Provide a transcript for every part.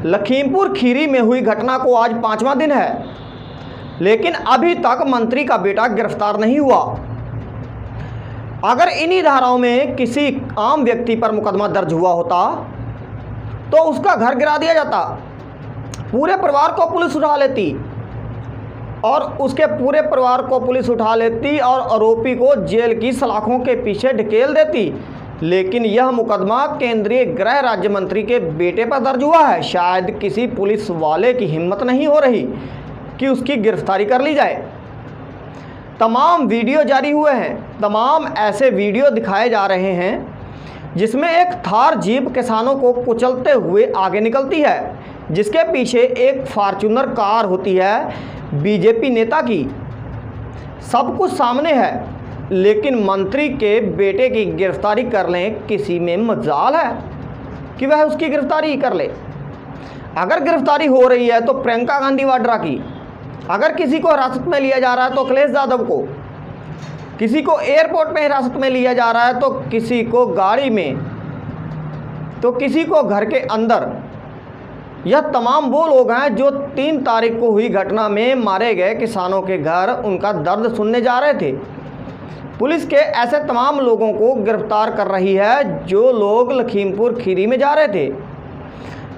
लखीमपुर खीरी में हुई घटना को आज 5वां दिन है, लेकिन अभी तक मंत्री का बेटा गिरफ्तार नहीं हुआ। अगर इन्हीं धाराओं में किसी आम व्यक्ति पर मुकदमा दर्ज हुआ होता तो उसका घर गिरा दिया जाता, पूरे परिवार को पुलिस उठा लेती और उसके पूरे परिवार को पुलिस उठा लेती और आरोपी को जेल की सलाखों के पीछे ढकेल देती। लेकिन यह मुकदमा केंद्रीय गृह राज्य मंत्री के बेटे पर दर्ज हुआ है। शायद किसी पुलिस वाले की हिम्मत नहीं हो रही कि उसकी गिरफ्तारी कर ली जाए। तमाम वीडियो जारी हुए हैं, तमाम ऐसे वीडियो दिखाए जा रहे हैं जिसमें एक थार जीप किसानों को कुचलते हुए आगे निकलती है, जिसके पीछे एक फॉर्च्यूनर कार होती है बीजेपी नेता की। सब कुछ सामने है, लेकिन मंत्री के बेटे की गिरफ्तारी कर लें, किसी में मजाल है कि वह उसकी गिरफ्तारी कर ले। अगर गिरफ्तारी हो रही है तो प्रियंका गांधी वाड्रा की, अगर किसी को हिरासत में लिया जा रहा है तो अखिलेश यादव को, किसी को एयरपोर्ट में हिरासत में लिया जा रहा है तो किसी को गाड़ी में, तो किसी को घर के अंदर। यह तमाम वो लोग हैं जो 3 तारीख को हुई घटना में मारे गए किसानों के घर उनका दर्द सुनने जा रहे थे। पुलिस के ऐसे तमाम लोगों को गिरफ्तार कर रही है जो लोग लखीमपुर खीरी में जा रहे थे।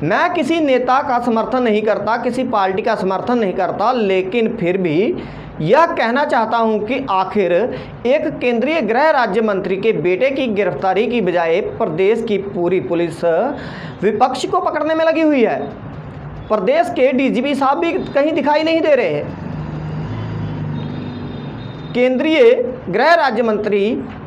मैं किसी नेता का समर्थन नहीं करता, किसी पार्टी का समर्थन नहीं करता, लेकिन फिर भी यह कहना चाहता हूं कि आखिर एक केंद्रीय गृह राज्य मंत्री के बेटे की गिरफ्तारी की बजाय प्रदेश की पूरी पुलिस विपक्ष को पकड़ने में लगी हुई है। प्रदेश के डीजीपी साहब भी कहीं दिखाई नहीं दे रहे हैं। केंद्रीय गृह राज्य मंत्री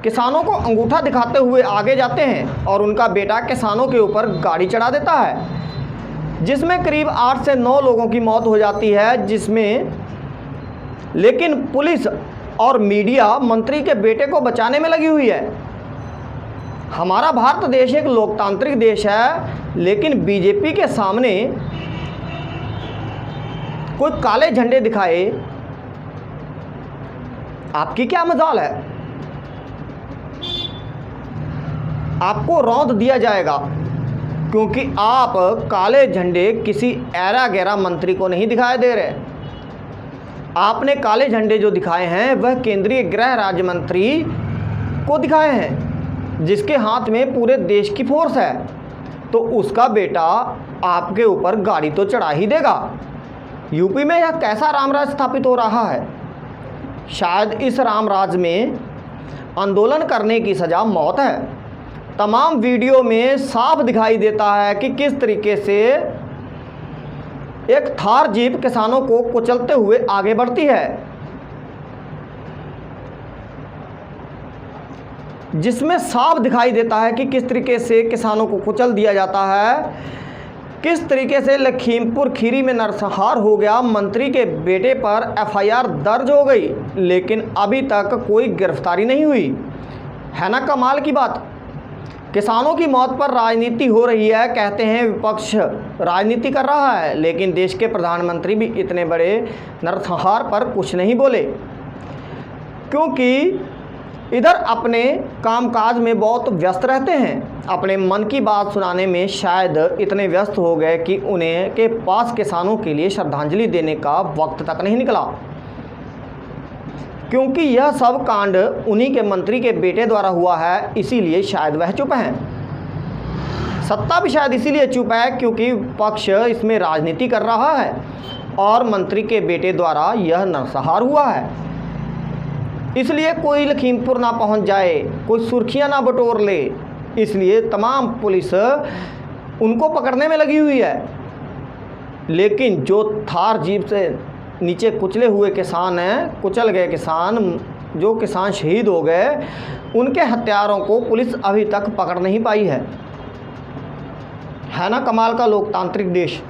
किसानों को अंगूठा दिखाते हुए आगे जाते हैं और उनका बेटा किसानों के ऊपर गाड़ी चढ़ा देता है, जिसमें करीब 8 से 9 लोगों की मौत हो जाती है। लेकिन पुलिस और मीडिया मंत्री के बेटे को बचाने में लगी हुई है। हमारा भारत देश एक लोकतांत्रिक देश है, लेकिन बीजेपी के सामने कोई काले झंडे दिखाए, आपकी क्या मजाल है? आपको रौंद दिया जाएगा, क्योंकि आप काले झंडे किसी ऐरा गैरा मंत्री को नहीं दिखाई दे रहे। आपने काले झंडे जो दिखाए हैं वह केंद्रीय गृह राज्य मंत्री को दिखाए हैं, जिसके हाथ में पूरे देश की फोर्स है। तो उसका बेटा आपके ऊपर गाड़ी तो चढ़ा ही देगा। यूपी में यह कैसा रामराज स्थापित हो रहा है? शायद इस रामराज में आंदोलन करने की सज़ा मौत है। तमाम वीडियो में साफ दिखाई देता है कि किस तरीके से एक थार जीप किसानों को कुचलते हुए आगे बढ़ती है, जिसमें साफ दिखाई देता है कि किस तरीके से किसानों को कुचल दिया जाता है, किस तरीके से लखीमपुर खीरी में नरसंहार हो गया। मंत्री के बेटे पर एफआईआर दर्ज हो गई, लेकिन अभी तक कोई गिरफ्तारी नहीं हुई है। ना कमाल की बात, किसानों की मौत पर राजनीति हो रही है। कहते हैं विपक्ष राजनीति कर रहा है, लेकिन देश के प्रधानमंत्री भी इतने बड़े नरसंहार पर कुछ नहीं बोले, क्योंकि इधर अपने कामकाज में बहुत व्यस्त रहते हैं। अपने मन की बात सुनाने में शायद इतने व्यस्त हो गए कि उन्हें के पास किसानों के लिए श्रद्धांजलि देने का वक्त तक नहीं निकला, क्योंकि यह सब कांड उन्हीं के मंत्री के बेटे द्वारा हुआ है। इसीलिए शायद वह चुप हैं। सत्ता भी शायद इसीलिए चुप है क्योंकि पक्ष इसमें राजनीति कर रहा है और मंत्री के बेटे द्वारा यह नरसंहार हुआ है। इसलिए कोई लखीमपुर ना पहुंच जाए, कोई सुर्खियां ना बटोर ले, इसलिए तमाम पुलिस उनको पकड़ने में लगी हुई है। लेकिन जो थार जीप से नीचे कुचले हुए किसान हैं, कुचल गए किसान, जो किसान शहीद हो गए, उनके हत्यारों को पुलिस अभी तक पकड़ नहीं पाई है। ना कमाल का लोकतांत्रिक देश।